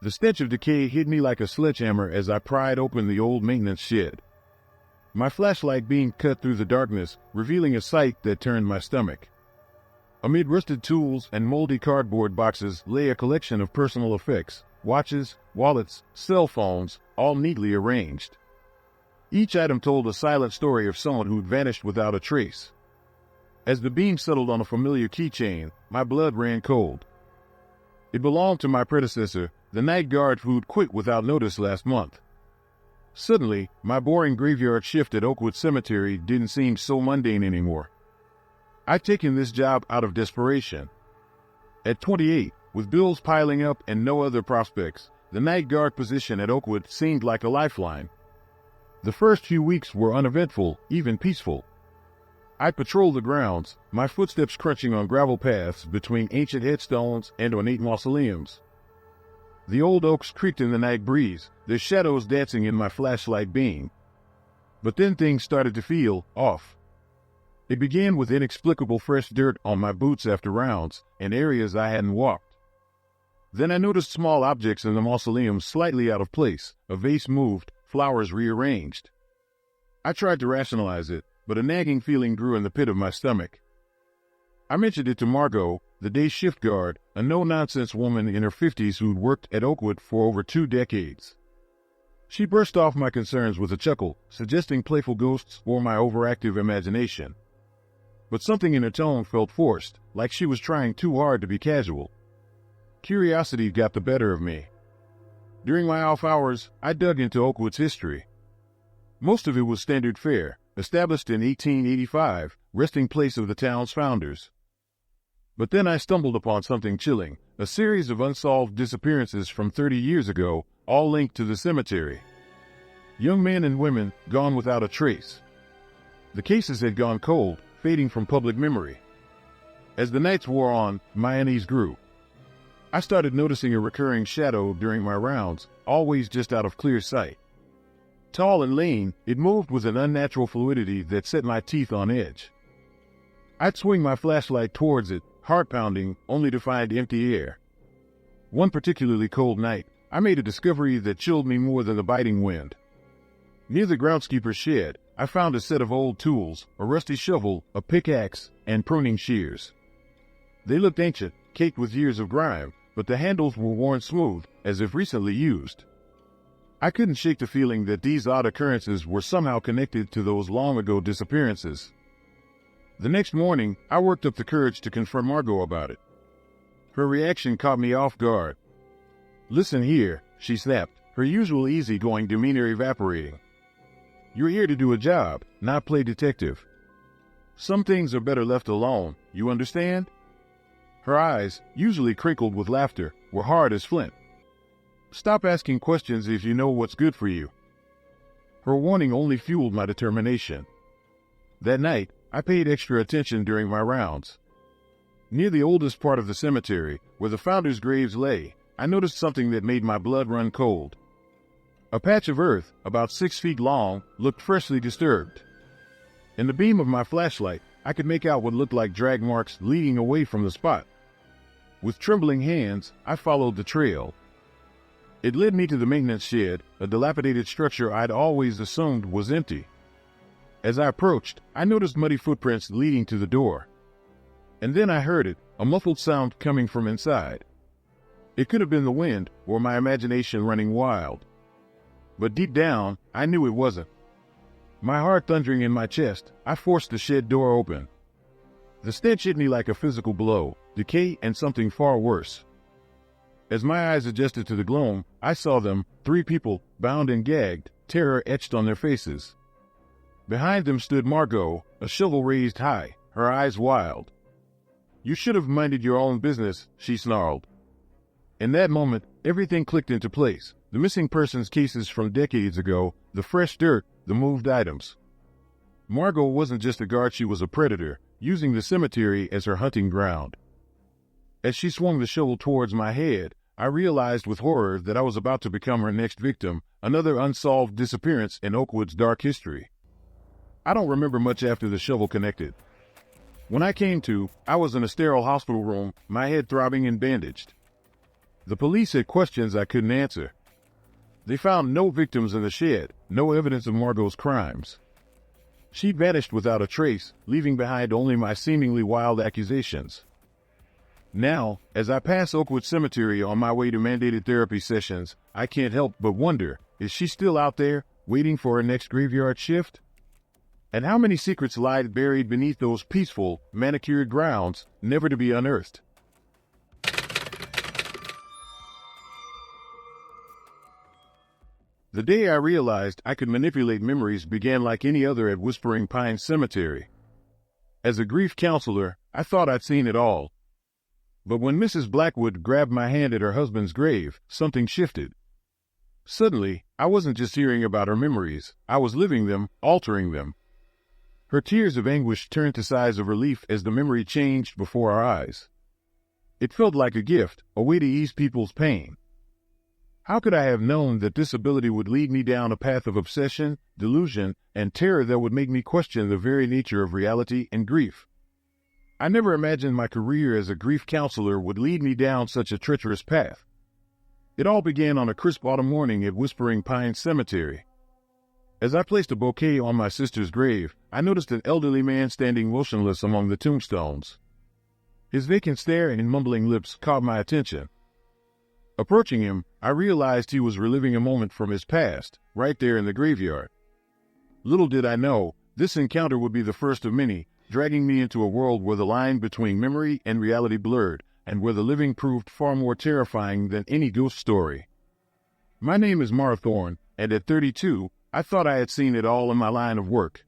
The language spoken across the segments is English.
The stench of decay hit me like a sledgehammer as I pried open the old maintenance shed. My flashlight beam cut through the darkness, revealing a sight that turned my stomach. Amid rusted tools and moldy cardboard boxes lay a collection of personal effects, watches, wallets, cell phones, all neatly arranged. Each item told a silent story of someone who'd vanished without a trace. As the beam settled on a familiar keychain, my blood ran cold. It belonged to my predecessor, the night guard who'd quit without notice last month. Suddenly, my boring graveyard shift at Oakwood Cemetery didn't seem so mundane anymore. I'd taken this job out of desperation. At 28, with bills piling up and no other prospects, the night guard position at Oakwood seemed like a lifeline. The first few weeks were uneventful, even peaceful. I patrolled the grounds, my footsteps crunching on gravel paths between ancient headstones and ornate mausoleums. The old oaks creaked in the night breeze, their shadows dancing in my flashlight beam. But then things started to feel off. It began with inexplicable fresh dirt on my boots after rounds and areas I hadn't walked. Then I noticed small objects in the mausoleum slightly out of place, a vase moved, flowers rearranged. I tried to rationalize it, but a nagging feeling grew in the pit of my stomach. I mentioned it to Margot, the day shift guard, a no-nonsense woman in her 50s who'd worked at Oakwood for over 2 decades. She brushed off my concerns with a chuckle, suggesting playful ghosts or my overactive imagination. But something in her tone felt forced, like she was trying too hard to be casual. Curiosity got the better of me. During my off hours, I dug into Oakwood's history. Most of it was standard fare, established in 1885, resting place of the town's founders. But then I stumbled upon something chilling, a series of unsolved disappearances from 30 years ago, all linked to the cemetery. Young men and women gone without a trace. The cases had gone cold, fading from public memory. As the nights wore on, my unease grew. I started noticing a recurring shadow during my rounds, always just out of clear sight. Tall and lean, it moved with an unnatural fluidity that set my teeth on edge. I'd swing my flashlight towards it, heart pounding, only to find empty air. One particularly cold night, I made a discovery that chilled me more than the biting wind. Near the groundskeeper's shed, I found a set of old tools, a rusty shovel, a pickaxe, and pruning shears. They looked ancient, caked with years of grime, but the handles were worn smooth, as if recently used. I couldn't shake the feeling that these odd occurrences were somehow connected to those long-ago disappearances. The next morning, I worked up the courage to confront Margot about it. Her reaction caught me off guard. "Listen here," she snapped, her usual easygoing demeanor evaporating. "You're here to do a job, not play detective. Some things are better left alone, you understand?" Her eyes, usually crinkled with laughter, were hard as flint. "Stop asking questions if you know what's good for you." Her warning only fueled my determination. That night, I paid extra attention during my rounds. Near the oldest part of the cemetery, where the founders' graves lay, I noticed something that made my blood run cold. A patch of earth, about 6 feet long, looked freshly disturbed. In the beam of my flashlight, I could make out what looked like drag marks leading away from the spot. With trembling hands, I followed the trail. It led me to the maintenance shed, a dilapidated structure I'd always assumed was empty. As I approached, I noticed muddy footprints leading to the door. And then I heard it, a muffled sound coming from inside. It could have been the wind or my imagination running wild. But deep down, I knew it wasn't. My heart thundering in my chest, I forced the shed door open. The stench hit me like a physical blow, decay and something far worse. As my eyes adjusted to the gloom, I saw them, 3 people, bound and gagged, terror etched on their faces. Behind them stood Margot, a shovel raised high, her eyes wild. "You should have minded your own business," she snarled. In that moment, everything clicked into place. The missing persons cases from decades ago, the fresh dirt, the moved items. Margot wasn't just a guard, she was a predator, using the cemetery as her hunting ground. As she swung the shovel towards my head, I realized with horror that I was about to become her next victim, another unsolved disappearance in Oakwood's dark history. I don't remember much after the shovel connected. When I came to, I was in a sterile hospital room, my head throbbing and bandaged. The police had questions I couldn't answer. They found no victims in the shed, no evidence of Margot's crimes. She vanished without a trace, leaving behind only my seemingly wild accusations. Now, as I pass Oakwood Cemetery on my way to mandated therapy sessions, I can't help but wonder, is she still out there, waiting for her next graveyard shift? And how many secrets lie buried beneath those peaceful, manicured grounds, never to be unearthed? The day I realized I could manipulate memories began like any other at Whispering Pines Cemetery. As a grief counselor, I thought I'd seen it all. But when Mrs. Blackwood grabbed my hand at her husband's grave, something shifted. Suddenly, I wasn't just hearing about her memories, I was living them, altering them. Her tears of anguish turned to sighs of relief as the memory changed before our eyes. It felt like a gift, a way to ease people's pain. How could I have known that this ability would lead me down a path of obsession, delusion, and terror that would make me question the very nature of reality and grief? I never imagined my career as a grief counselor would lead me down such a treacherous path. It all began on a crisp autumn morning at Whispering Pines Cemetery. As I placed a bouquet on my sister's grave, I noticed an elderly man standing motionless among the tombstones. His vacant stare and mumbling lips caught my attention. Approaching him, I realized he was reliving a moment from his past, right there in the graveyard. Little did I know, this encounter would be the first of many, dragging me into a world where the line between memory and reality blurred, and where the living proved far more terrifying than any ghost story. My name is Mara Thorne, and at 32, I thought I had seen it all in my line of work.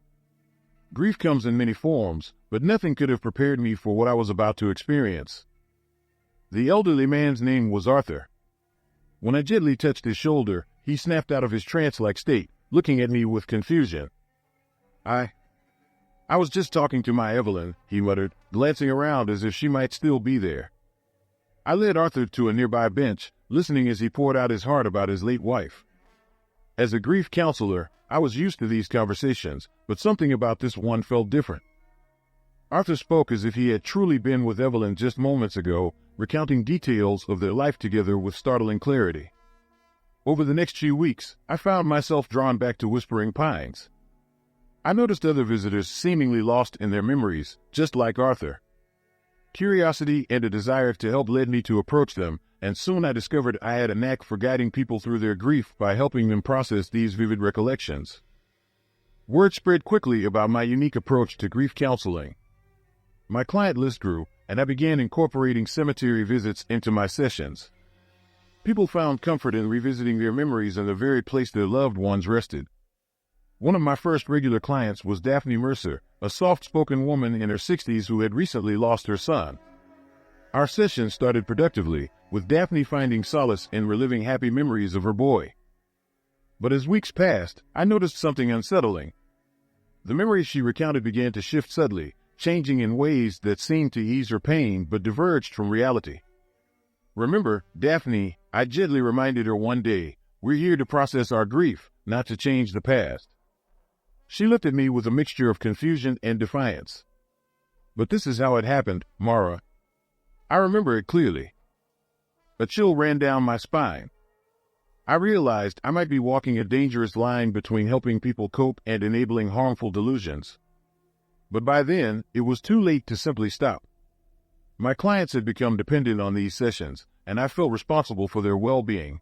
Grief comes in many forms, but nothing could have prepared me for what I was about to experience. The elderly man's name was Arthur. When I gently touched his shoulder, he snapped out of his trance-like state, looking at me with confusion. I was just talking to my Evelyn, he muttered, glancing around as if she might still be there. I led Arthur to a nearby bench, listening as he poured out his heart about his late wife. As a grief counselor, I was used to these conversations, but something about this one felt different. Arthur spoke as if he had truly been with Evelyn just moments ago, recounting details of their life together with startling clarity. Over the next few weeks, I found myself drawn back to Whispering Pines. I noticed other visitors seemingly lost in their memories, just like Arthur. Curiosity and a desire to help led me to approach them, and soon I discovered I had a knack for guiding people through their grief by helping them process these vivid recollections. Word spread quickly about my unique approach to grief counseling. My client list grew, and I began incorporating cemetery visits into my sessions. People found comfort in revisiting their memories in the very place their loved ones rested. One of my first regular clients was Daphne Mercer, a soft-spoken woman in her 60s who had recently lost her son. Our session started productively, with Daphne finding solace in reliving happy memories of her boy. But as weeks passed, I noticed something unsettling. The memories she recounted began to shift subtly, changing in ways that seemed to ease her pain but diverged from reality. "Remember, Daphne," I gently reminded her one day, "we're here to process our grief, not to change the past." She looked at me with a mixture of confusion and defiance. "But this is how it happened, Mara." I remember it clearly. A chill ran down my spine. I realized I might be walking a dangerous line between helping people cope and enabling harmful delusions. But by then, it was too late to simply stop. My clients had become dependent on these sessions, and I felt responsible for their well-being.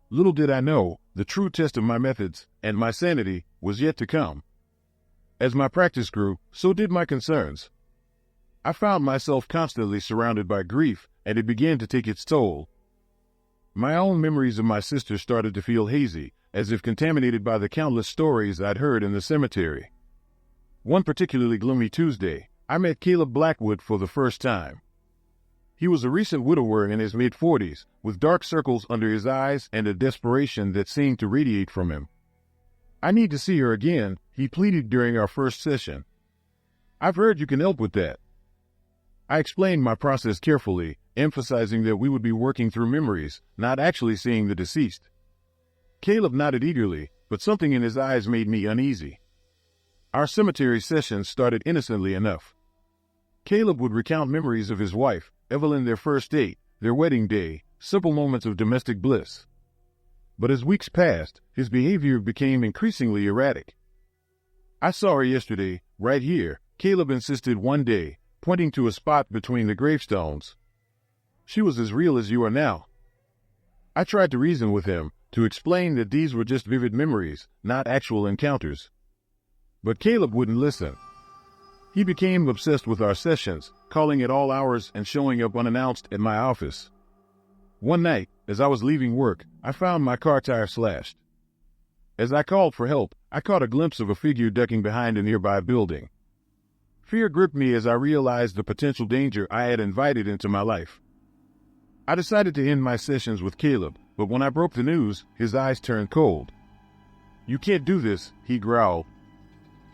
Little did I know, the true test of my methods and my sanity was yet to come. As my practice grew, so did my concerns. I found myself constantly surrounded by grief, and it began to take its toll. My own memories of my sister started to feel hazy, as if contaminated by the countless stories I'd heard in the cemetery. One particularly gloomy Tuesday, I met Caleb Blackwood for the first time. He was a recent widower in his mid-40s, with dark circles under his eyes and a desperation that seemed to radiate from him. "I need to see her again," he pleaded during our first session. "I've heard you can help with that." I explained my process carefully, emphasizing that we would be working through memories, not actually seeing the deceased. Caleb nodded eagerly, but something in his eyes made me uneasy. Our cemetery sessions started innocently enough. Caleb would recount memories of his wife, Evelyn, their first date, their wedding day, simple moments of domestic bliss. But as weeks passed, his behavior became increasingly erratic. I saw her yesterday, right here, Caleb insisted one day, pointing to a spot between the gravestones. She was as real as you are now. I tried to reason with him, to explain that these were just vivid memories, not actual encounters. But Caleb wouldn't listen. He became obsessed with our sessions, calling at all hours and showing up unannounced at my office. One night, as I was leaving work, I found my car tire slashed. As I called for help, I caught a glimpse of a figure ducking behind a nearby building. Fear gripped me as I realized the potential danger I had invited into my life. I decided to end my sessions with Caleb, but when I broke the news, his eyes turned cold. "You can't do this," he growled.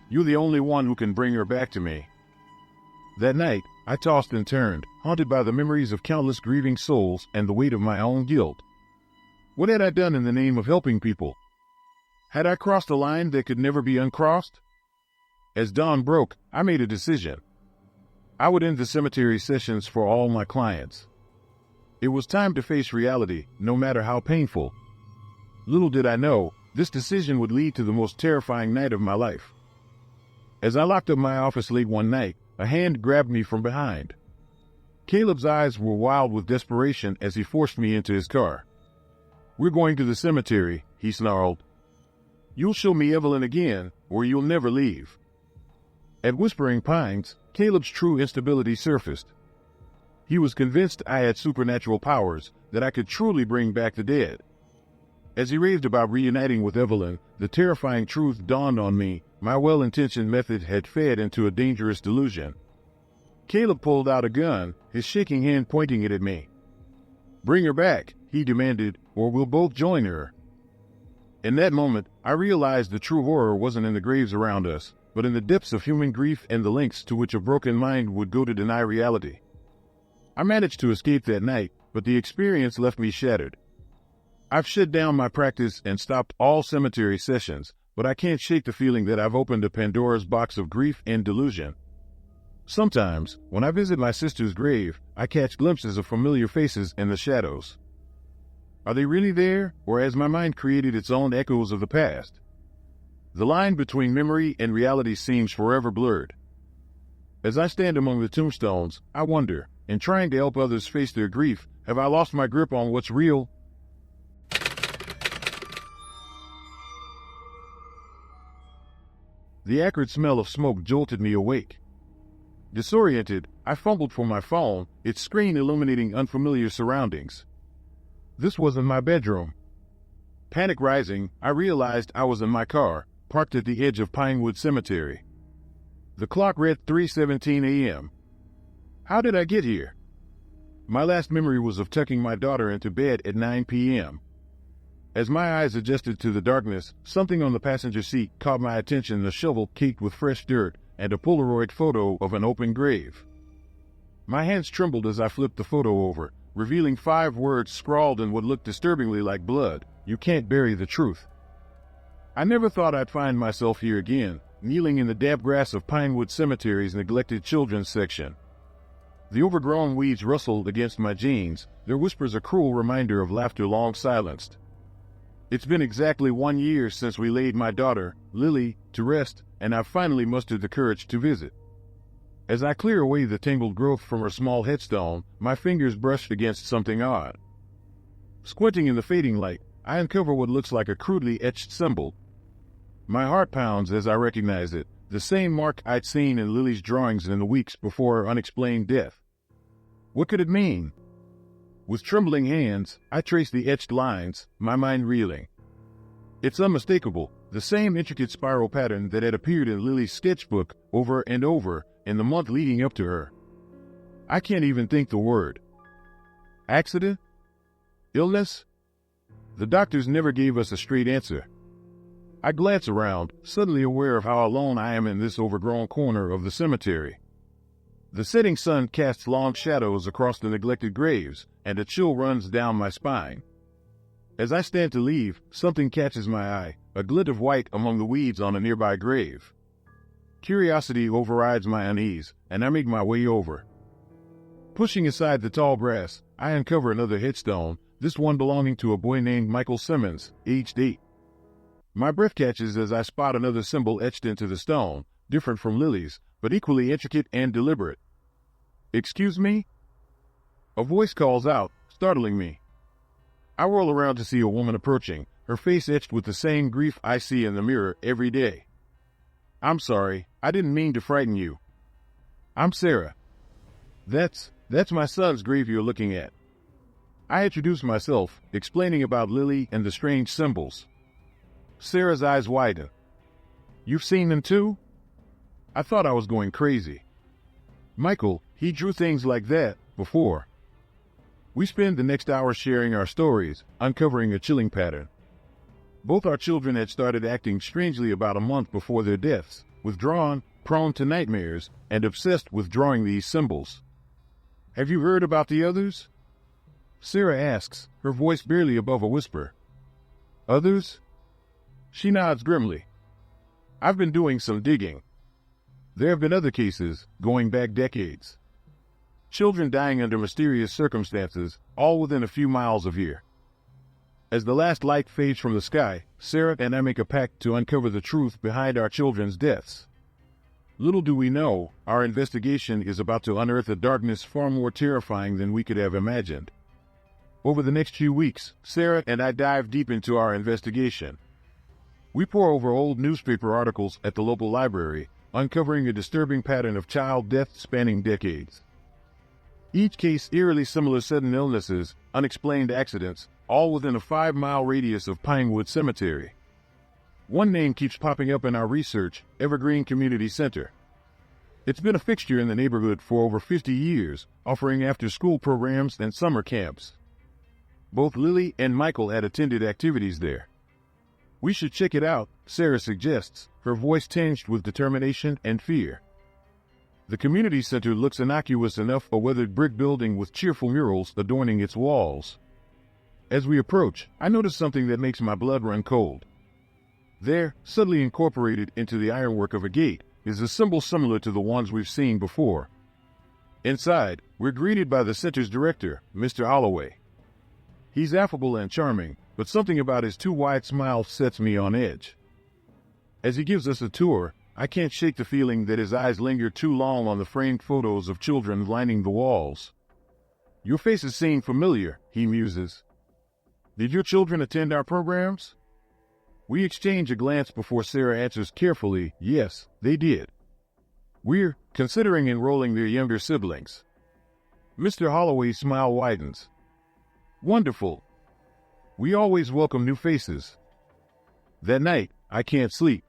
"You're the only one who can bring her back to me." That night, I tossed and turned, haunted by the memories of countless grieving souls and the weight of my own guilt. What had I done in the name of helping people? Had I crossed a line that could never be uncrossed? As dawn broke, I made a decision. I would end the cemetery sessions for all my clients. It was time to face reality, no matter how painful. Little did I know, this decision would lead to the most terrifying night of my life. As I locked up my office late one night, a hand grabbed me from behind. Caleb's eyes were wild with desperation as he forced me into his car. "We're going to the cemetery," he snarled. "You'll show me Evelyn again, or you'll never leave." At Whispering Pines, Caleb's true instability surfaced. He was convinced I had supernatural powers, that I could truly bring back the dead. As he raved about reuniting with Evelyn, the terrifying truth dawned on me: my well-intentioned method had fed into a dangerous delusion. Caleb pulled out a gun, his shaking hand pointing it at me. "Bring her back," he demanded, "or we'll both join her." In that moment, I realized the true horror wasn't in the graves around us, but in the depths of human grief and the lengths to which a broken mind would go to deny reality. I managed to escape that night, but the experience left me shattered. I've shut down my practice and stopped all cemetery sessions, but I can't shake the feeling that I've opened a Pandora's box of grief and delusion. Sometimes, when I visit my sister's grave, I catch glimpses of familiar faces in the shadows. Are they really there, or has my mind created its own echoes of the past? The line between memory and reality seems forever blurred. As I stand among the tombstones, I wonder, in trying to help others face their grief, have I lost my grip on what's real? The acrid smell of smoke jolted me awake. Disoriented, I fumbled for my phone, its screen illuminating unfamiliar surroundings. This wasn't my bedroom. Panic rising, I realized I was in my car, parked at the edge of Pinewood Cemetery. The clock read 3:17 a.m. How did I get here? My last memory was of tucking my daughter into bed at 9 p.m. As my eyes adjusted to the darkness, something on the passenger seat caught my attention: a shovel caked with fresh dirt and a Polaroid photo of an open grave. My hands trembled as I flipped the photo over, revealing 5 words scrawled in what looked disturbingly like blood: "You can't bury the truth." I never thought I'd find myself here again, kneeling in the damp grass of Pinewood Cemetery's neglected children's section. The overgrown weeds rustled against my jeans, their whispers a cruel reminder of laughter long silenced. It's been exactly 1 year since we laid my daughter, Lily, to rest, and I've finally mustered the courage to visit. As I clear away the tangled growth from her small headstone, my fingers brush against something odd. Squinting in the fading light, I uncover what looks like a crudely etched symbol. My heart pounds as I recognize it, the same mark I'd seen in Lily's drawings in the weeks before her unexplained death. What could it mean? With trembling hands, I trace the etched lines, my mind reeling. It's unmistakable, the same intricate spiral pattern that had appeared in Lily's sketchbook over and over in the month leading up to her. I can't even think the word. Accident? Illness? The doctors never gave us a straight answer. I glance around, suddenly aware of how alone I am in this overgrown corner of the cemetery. The setting sun casts long shadows across the neglected graves, and a chill runs down my spine. As I stand to leave, something catches my eye, a glint of white among the weeds on a nearby grave. Curiosity overrides my unease, and I make my way over. Pushing aside the tall brass, I uncover another headstone, this one belonging to a boy named Michael Simmons, aged 8. My breath catches as I spot another symbol etched into the stone, different from Lily's, but equally intricate and deliberate. "Excuse me?" A voice calls out, startling me. I whirl around to see a woman approaching, her face etched with the same grief I see in the mirror every day. "I'm sorry, I didn't mean to frighten you. I'm Sarah. That's my son's grave you're looking at." I introduce myself, explaining about Lily and the strange symbols. Sarah's eyes widen. "You've seen them too?" I thought I was going crazy. "Michael, he drew things like that before." We spend the next hour sharing our stories, uncovering a chilling pattern. Both our children had started acting strangely about a month before their deaths, withdrawn, prone to nightmares, and obsessed with drawing these symbols. "Have you heard about the others?" Sarah asks, her voice barely above a whisper. "Others?" She nods grimly. "I've been doing some digging. There have been other cases, going back decades. Children dying under mysterious circumstances, all within a few miles of here." As the last light fades from the sky, Sarah and I make a pact to uncover the truth behind our children's deaths. Little do we know, our investigation is about to unearth a darkness far more terrifying than we could have imagined. Over the next few weeks, Sarah and I dive deep into our investigation. We pore over old newspaper articles at the local library, uncovering a disturbing pattern of child death spanning decades. Each case eerily similar: sudden illnesses, unexplained accidents, all within a 5-mile radius of Pinewood Cemetery. One name keeps popping up in our research: Evergreen Community Center. It's been a fixture in the neighborhood for over 50 years, offering after-school programs and summer camps. Both Lily and Michael had attended activities there. "We should check it out," Sarah suggests, her voice tinged with determination and fear. The community center looks innocuous enough, a weathered brick building with cheerful murals adorning its walls. As we approach, I notice something that makes my blood run cold. There, subtly incorporated into the ironwork of a gate, is a symbol similar to the ones we've seen before. Inside, we're greeted by the center's director, Mr. Holloway. He's affable and charming, but something about his too wide smile sets me on edge. As he gives us a tour, I can't shake the feeling that his eyes linger too long on the framed photos of children lining the walls. "Your faces seem familiar," he muses. "Did your children attend our programs?" We exchange a glance before Sarah answers carefully, "Yes, they did. We're considering enrolling their younger siblings." Mr. Holloway's smile widens. "Wonderful. We always welcome new faces." That night, I can't sleep.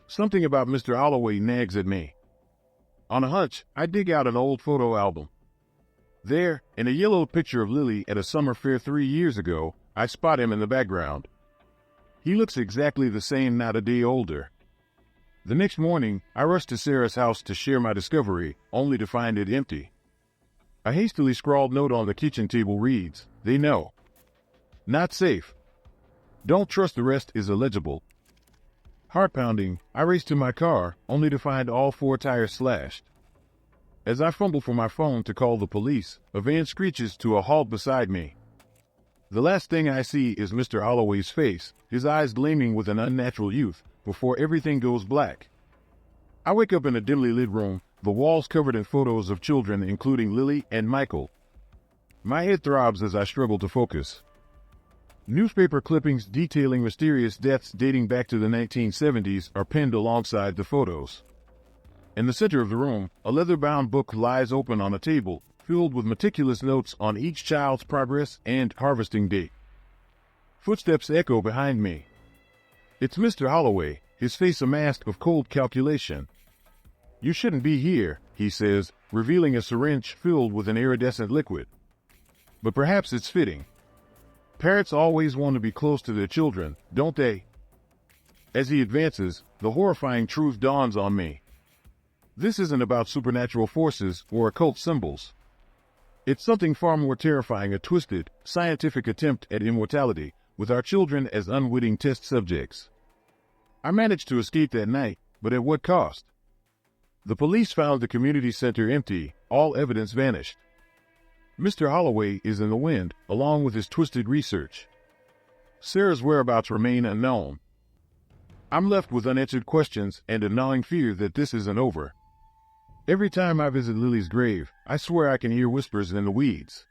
Something about Mr. Holloway nags at me. On a hunch, I dig out an old photo album. There, in a yellowed picture of Lily at a summer fair 3 years ago, I spot him in the background. He looks exactly the same, not a day older. The next morning, I rush to Sarah's house to share my discovery, only to find it empty. A hastily scrawled note on the kitchen table reads, "They know. Not safe. Don't trust." The rest is illegible. Heart-pounding, I race to my car, only to find all 4 tires slashed. As I fumble for my phone to call the police, a van screeches to a halt beside me. The last thing I see is Mr. Holloway's face, his eyes gleaming with an unnatural youth, before everything goes black. I wake up in a dimly lit room, the walls covered in photos of children, including Lily and Michael. My head throbs as I struggle to focus. Newspaper clippings detailing mysterious deaths dating back to the 1970s are pinned alongside the photos. In the center of the room, a leather-bound book lies open on a table, filled with meticulous notes on each child's progress and harvesting date. Footsteps echo behind me. It's Mr. Holloway, his face a mask of cold calculation. "You shouldn't be here," he says, revealing a syringe filled with an iridescent liquid. But perhaps it's fitting. Parents always want to be close to their children, don't they? As he advances, the horrifying truth dawns on me. This isn't about supernatural forces or occult symbols. It's something far more terrifying: a twisted, scientific attempt at immortality, with our children as unwitting test subjects. I managed to escape that night, but at what cost? The police found the community center empty, all evidence vanished. Mr. Holloway is in the wind, along with his twisted research. Sarah's whereabouts remain unknown. I'm left with unanswered questions and a gnawing fear that this isn't over. Every time I visit Lily's grave, I swear I can hear whispers in the weeds.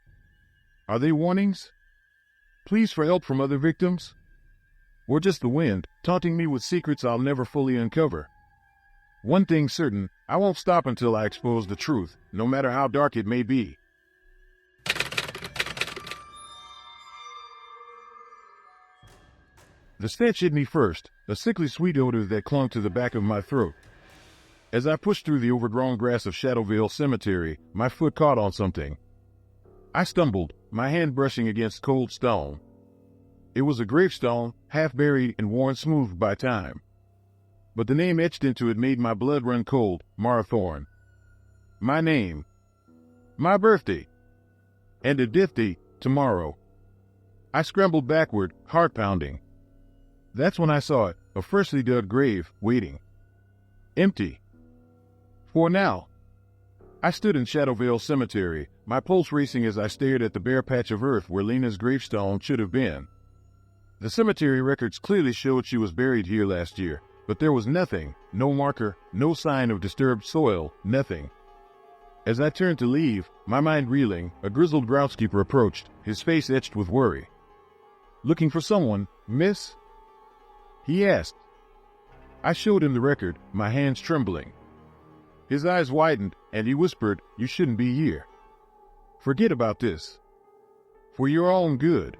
Are they warnings? Pleas for help from other victims? Or just the wind, taunting me with secrets I'll never fully uncover? One thing's certain, I won't stop until I expose the truth, no matter how dark it may be. The stench hit me first, a sickly sweet odor that clung to the back of my throat. As I pushed through the overgrown grass of Shadowvale Cemetery, my foot caught on something. I stumbled, my hand brushing against cold stone. It was a gravestone, half buried and worn smooth by time. But the name etched into it made my blood run cold, Mara Thorne. My name. My birthday. And a death date, tomorrow. I scrambled backward, heart pounding. That's when I saw it, a freshly dug grave, waiting. Empty. For now. I stood in Shadowvale Cemetery, my pulse racing as I stared at the bare patch of earth where Lena's gravestone should have been. The cemetery records clearly showed she was buried here last year, but there was nothing, no marker, no sign of disturbed soil, nothing. As I turned to leave, my mind reeling, a grizzled groundskeeper approached, his face etched with worry. "Looking for someone, miss?" he asked. I showed him the record, my hands trembling. His eyes widened, and he whispered, "You shouldn't be here. Forget about this. For your own good."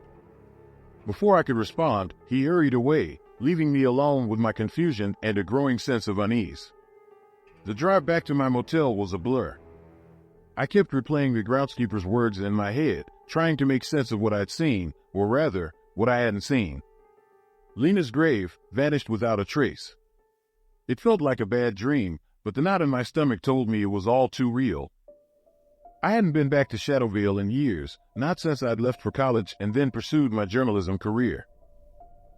Before I could respond, he hurried away, leaving me alone with my confusion and a growing sense of unease. The drive back to my motel was a blur. I kept replaying the groundskeeper's words in my head, trying to make sense of what I'd seen, or rather, what I hadn't seen. Lena's grave vanished without a trace. It felt like a bad dream, but the knot in my stomach told me it was all too real. I hadn't been back to Shadowvale in years, not since I'd left for college and then pursued my journalism career.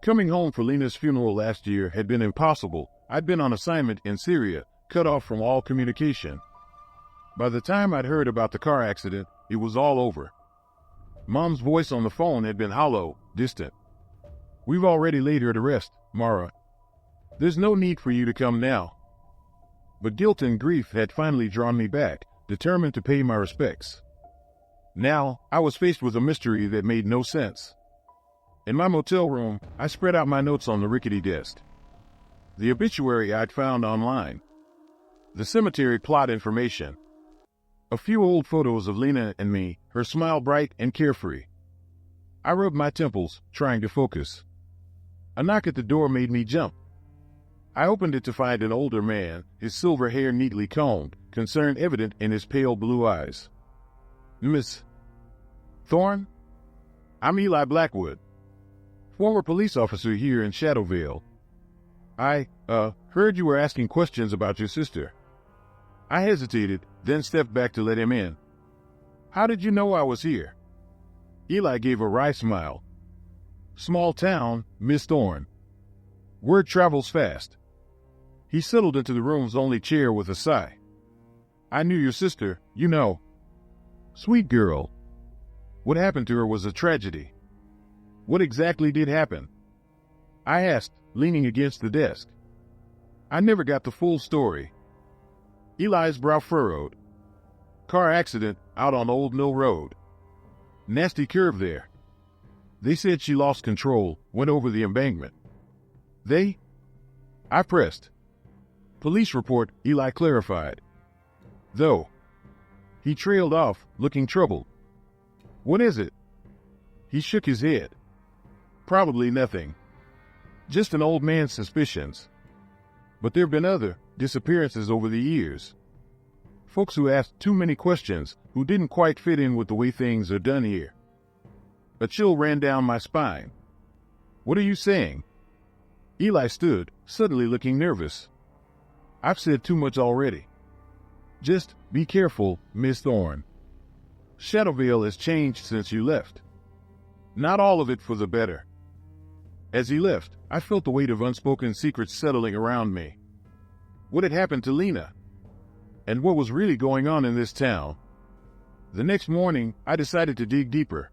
Coming home for Lena's funeral last year had been impossible. I'd been on assignment in Syria, cut off from all communication. By the time I'd heard about the car accident, it was all over. Mom's voice on the phone had been hollow, distant. "We've already laid her to rest, Mara. There's no need for you to come now." But guilt and grief had finally drawn me back, determined to pay my respects. Now, I was faced with a mystery that made no sense. In my motel room, I spread out my notes on the rickety desk. The obituary I'd found online. The cemetery plot information. A few old photos of Lena and me, her smile bright and carefree. I rubbed my temples, trying to focus. A knock at the door made me jump. I opened it to find an older man, his silver hair neatly combed, concern evident in his pale blue eyes. "Miss Thorne? I'm Eli Blackwood, former police officer here in Shadowvale. I, heard you were asking questions about your sister." I hesitated, then stepped back to let him in. "How did you know I was here?" Eli gave a wry smile. "Small town, Miss Thorne. Word travels fast." He settled into the room's only chair with a sigh. "I knew your sister, you know. Sweet girl. What happened to her was a tragedy." "What exactly did happen?" I asked, leaning against the desk. I never got the full story. Eli's brow furrowed. "Car accident out on Old Mill Road. Nasty curve there. They said she lost control, went over the embankment." "They?" I pressed. "Police report," Eli clarified. "Though." He trailed off, looking troubled. "What is it?" He shook his head. "Probably nothing. Just an old man's suspicions. But there've been other disappearances over the years. Folks who asked too many questions, who didn't quite fit in with the way things are done here." A chill ran down my spine. "What are you saying?" Eli stood, suddenly looking nervous. "I've said too much already. Just be careful, Miss Thorne. Shadowvale has changed since you left. Not all of it for the better." As he left, I felt the weight of unspoken secrets settling around me. What had happened to Lena? And what was really going on in this town? The next morning, I decided to dig deeper.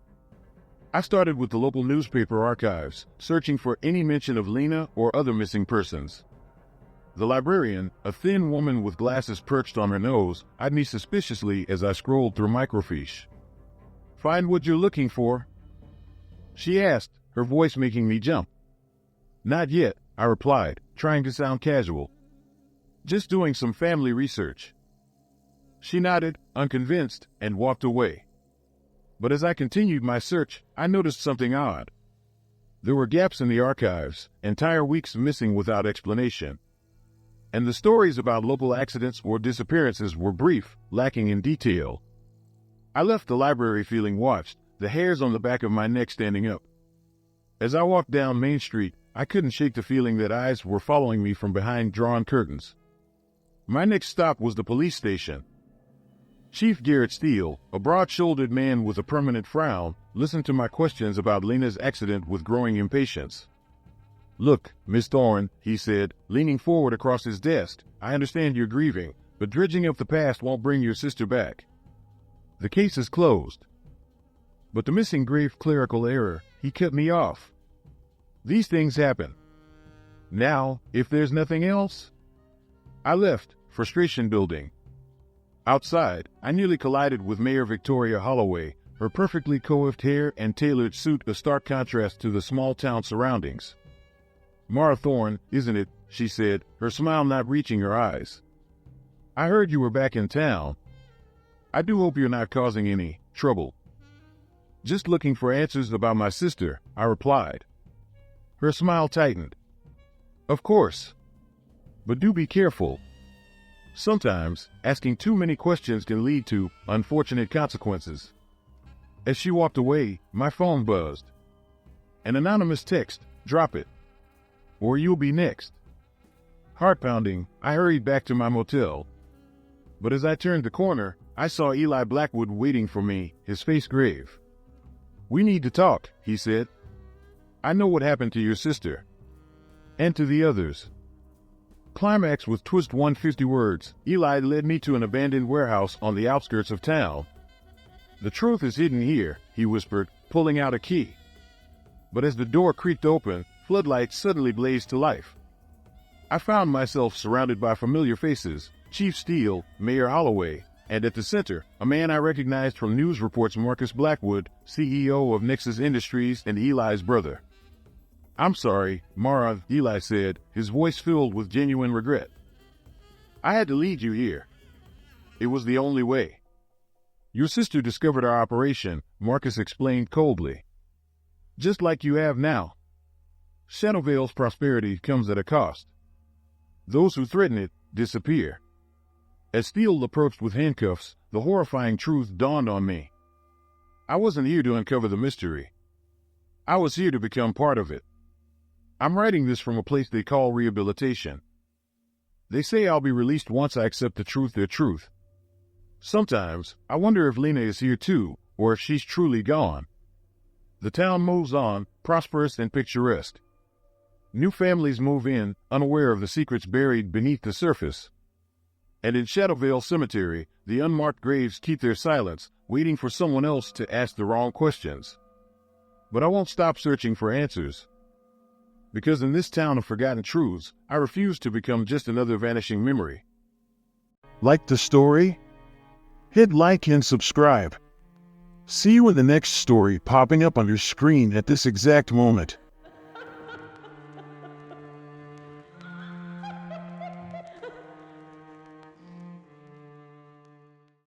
I started with the local newspaper archives, searching for any mention of Lena or other missing persons. The librarian, a thin woman with glasses perched on her nose, eyed me suspiciously as I scrolled through microfiche. "Find what you're looking for?" she asked, her voice making me jump. "Not yet," I replied, trying to sound casual. "Just doing some family research." She nodded, unconvinced, and walked away. But as I continued my search, I noticed something odd. There were gaps in the archives, entire weeks missing without explanation. And the stories about local accidents or disappearances were brief, lacking in detail. I left the library feeling watched, the hairs on the back of my neck standing up. As I walked down Main Street, I couldn't shake the feeling that eyes were following me from behind drawn curtains. My next stop was the police station. Chief Garrett Steele, a broad-shouldered man with a permanent frown, listened to my questions about Lena's accident with growing impatience. "Look, Miss Thorne," he said, leaning forward across his desk, "I understand you're grieving, but dredging up the past won't bring your sister back. The case is closed." But the missing grave clerical error, he cut me off. "These things happen. Now, if there's nothing else..." I left, frustration building. Outside, I nearly collided with Mayor Victoria Holloway, her perfectly coiffed hair and tailored suit a stark contrast to the small-town surroundings. "Mara Thorne, isn't it?" she said, her smile not reaching her eyes. "I heard you were back in town. I do hope you're not causing any trouble." "Just looking for answers about my sister," I replied. Her smile tightened. "Of course. But do be careful. Sometimes, asking too many questions can lead to unfortunate consequences." As she walked away, my phone buzzed. An anonymous text, "Drop it, or you'll be next." Heart pounding, I hurried back to my motel. But as I turned the corner, I saw Eli Blackwood waiting for me, his face grave. "We need to talk," he said. "I know what happened to your sister. And to the others." Climax with twist 150 words, Eli led me to an abandoned warehouse on the outskirts of town. "The truth is hidden here," he whispered, pulling out a key. But as the door creaked open, floodlights suddenly blazed to life. I found myself surrounded by familiar faces, Chief Steele, Mayor Holloway, and at the center, a man I recognized from news reports, Marcus Blackwood, CEO of Nexus Industries and Eli's brother. "I'm sorry, Mara," Eli said, his voice filled with genuine regret. "I had to lead you here. It was the only way." "Your sister discovered our operation," Marcus explained coldly. "Just like you have now. Shadowvale's prosperity comes at a cost. Those who threaten it disappear." As Steele approached with handcuffs, the horrifying truth dawned on me. I wasn't here to uncover the mystery. I was here to become part of it. I'm writing this from a place they call rehabilitation. They say I'll be released once I accept the truth, their truth. Sometimes, I wonder if Lena is here too, or if she's truly gone. The town moves on, prosperous and picturesque. New families move in, unaware of the secrets buried beneath the surface. And in Shadowvale Cemetery, the unmarked graves keep their silence, waiting for someone else to ask the wrong questions. But I won't stop searching for answers. Because in this town of forgotten truths, I refuse to become just another vanishing memory. Like the story? Hit like and subscribe. See you in the next story popping up on your screen at this exact moment.